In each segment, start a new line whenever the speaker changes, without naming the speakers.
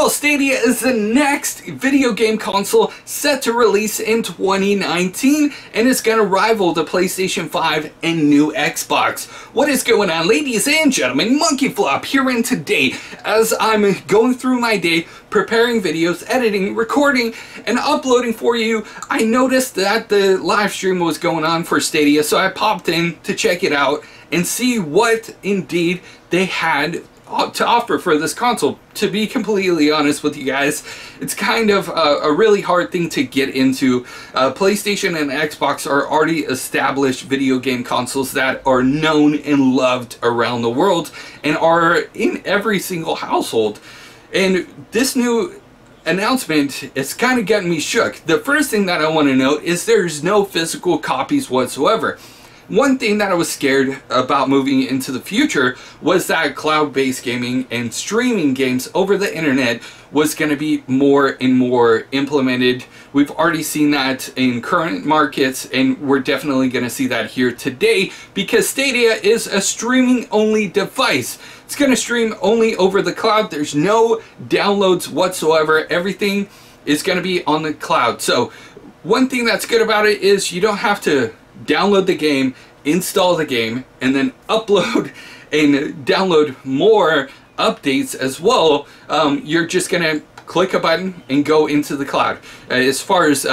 Google Stadia is the next video game console set to release in 2019 and is going to rival the PlayStation 5 and new Xbox. What is going on, ladies and gentlemen? Monkeyflop here, and today, as I'm going through my day preparing videos, editing, recording, and uploading for you, I noticed that the live stream was going on for Stadia, so I popped in to check it out and see what indeed they had to offer for this console. To be completely honest with you guys, it's kind of a really hard thing to get into. PlayStation and Xbox are already established video game consoles that are known and loved around the world and are in every single household. And this new announcement is kind of getting me shook. The first thing that I want to note is there's no physical copies whatsoever. One thing that I was scared about moving into the future was that cloud-based gaming and streaming games over the internet was going to be more and more implemented. We've already seen that in current markets, and we're definitely going to see that here today because Stadia is a streaming-only device. It's going to stream only over the cloud. There's no downloads whatsoever. Everything is going to be on the cloud. So one thing that's good about it is you don't have to download the game, install the game, and then upload and download more updates as well. You're just gonna click a button and go into the cloud. As far as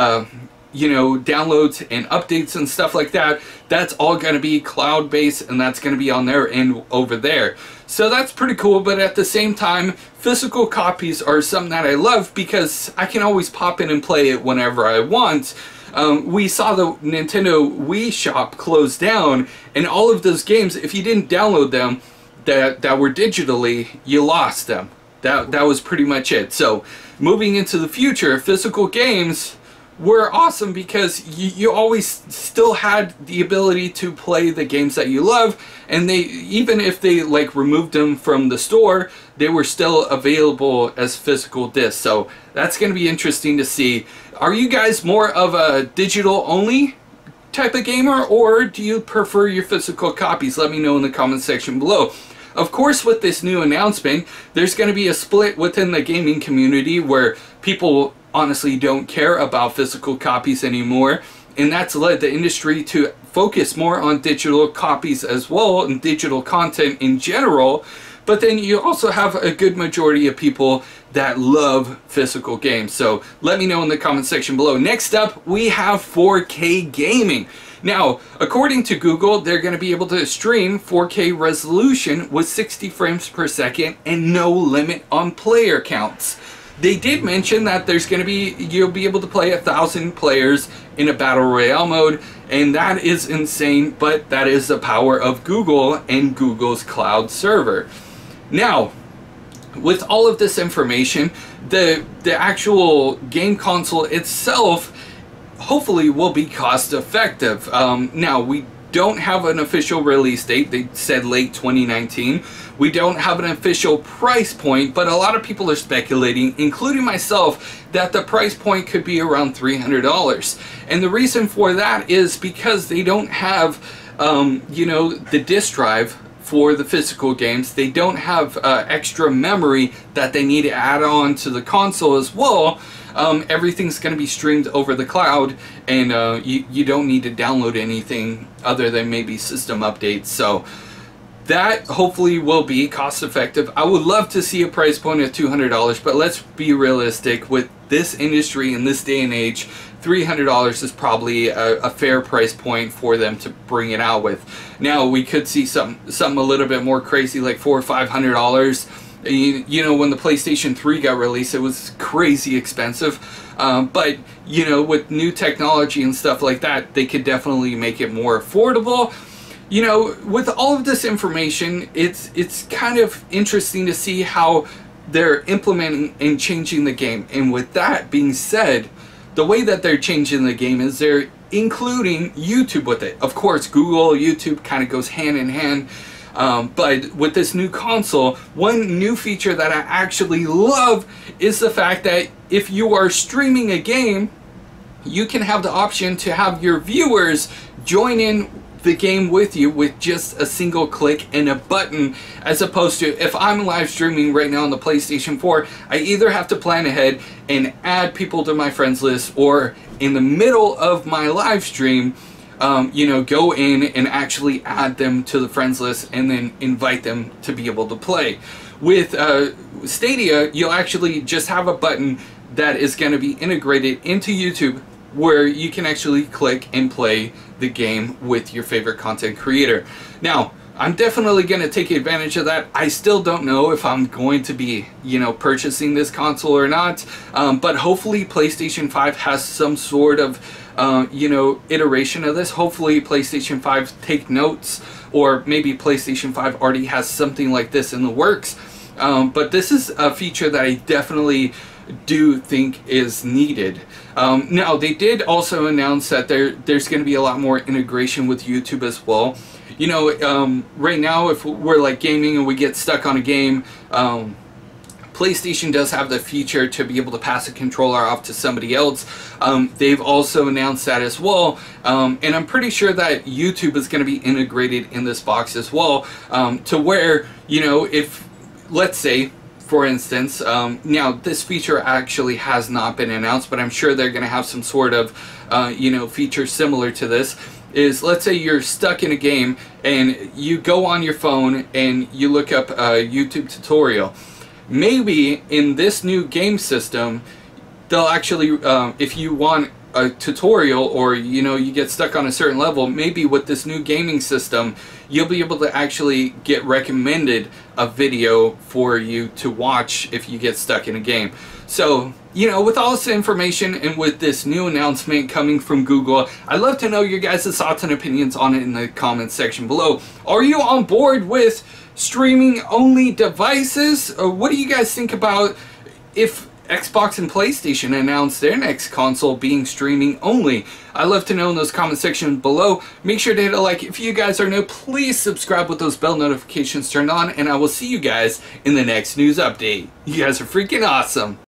you know, downloads and updates and stuff like that, that's all gonna be cloud-based, and that's gonna be on their end over there. So that's pretty cool, but at the same time, physical copies are something that I love because I can always pop in and play it whenever I want. We saw the Nintendo Wii shop close down, and all of those games, if you didn't download them that were digitally, you lost them. That was pretty much it. So moving into the future, physical games were awesome because you always still had the ability to play the games that you love, and they, even if they like removed them from the store, they were still available as physical discs. So that's going to be interesting to see. Are you guys more of a digital only type of gamer, or do you prefer your physical copies? Let me know in the comment section below. Of course, with this new announcement, there's going to be a split within the gaming community where people honestly don't care about physical copies anymore, and that's led the industry to focus more on digital copies as well and digital content in general. But then you also have a good majority of people that love physical games. So let me know in the comment section below. Next up, we have 4K gaming. Now, according to Google, they're going to be able to stream 4K resolution with 60 frames per second and no limit on player counts. They did mention that there's going to be, you'll be able to play 1,000 players in a battle royale mode, and that is insane, but that is the power of Google and Google's cloud server. Now, with all of this information, the actual game console itself hopefully will be cost effective. Now, we don't have an official release date. They said late 2019. We don't have an official price point, but a lot of people are speculating, including myself, that the price point could be around $300. And the reason for that is because they don't have, you know, the disk drive for the physical games. They don't have extra memory that they need to add on to the console as well. Everything's going to be streamed over the cloud, and you don't need to download anything other than maybe system updates. So that hopefully will be cost effective. I would love to see a price point of $200, but let's be realistic. With this industry in this day and age, $300 is probably a fair price point for them to bring it out with. Now, we could see something a little bit more crazy, like $400 or $500. You know, when the PlayStation 3 got released, it was crazy expensive. But, you know, with new technology and stuff like that, they could definitely make it more affordable. You know, with all of this information, it's kind of interesting to see how they're implementing and changing the game. And with that being said, the way that they're changing the game is they're including YouTube with it. Of course, Google, YouTube kind of goes hand in hand. But with this new console, one new feature that I actually love is the fact that if you are streaming a game, you can have the option to have your viewers join in the game with you with just a single click and a button, as opposed to if I'm live streaming right now on the PlayStation 4, I either have to plan ahead and add people to my friends list, or in the middle of my live stream, you know, go in and actually add them to the friends list and then invite them to be able to play. With Stadia, you'll actually just have a button that is going to be integrated into YouTube, where you can actually click and play the game with your favorite content creator. Now, I'm definitely going to take advantage of that. I still don't know if I'm going to be, you know, purchasing this console or not, but hopefully PlayStation 5 has some sort of, you know, iteration of this. Hopefully PlayStation 5 take notes, or maybe PlayStation 5 already has something like this in the works. But this is a feature that I definitely do think is needed. Now, they did also announce that there's going to be a lot more integration with YouTube as well. You know, right now, if we're like gaming and we get stuck on a game, PlayStation does have the feature to be able to pass a controller off to somebody else. They've also announced that as well, and I'm pretty sure that YouTube is going to be integrated in this box as well, to where, you know, if, let's say, for instance, now this feature actually has not been announced, but I'm sure they're going to have some sort of, you know, feature similar to this. Is, let's say you're stuck in a game and you go on your phone and you look up a YouTube tutorial. Maybe in this new game system, they'll actually, if you want a tutorial, or, you know, you get stuck on a certain level, maybe with this new gaming system, you'll be able to actually get recommended a video for you to watch if you get stuck in a game. So, you know, with all this information and with this new announcement coming from Google, I'd love to know your guys' thoughts and opinions on it in the comments section below. Are you on board with streaming only devices? Or what do you guys think about if Xbox and PlayStation announced their next console being streaming only? I'd love to know in those comment sections below. Make sure to hit a like if you guys are new. Please subscribe with those bell notifications turned on, and I will see you guys in the next news update. You guys are freaking awesome.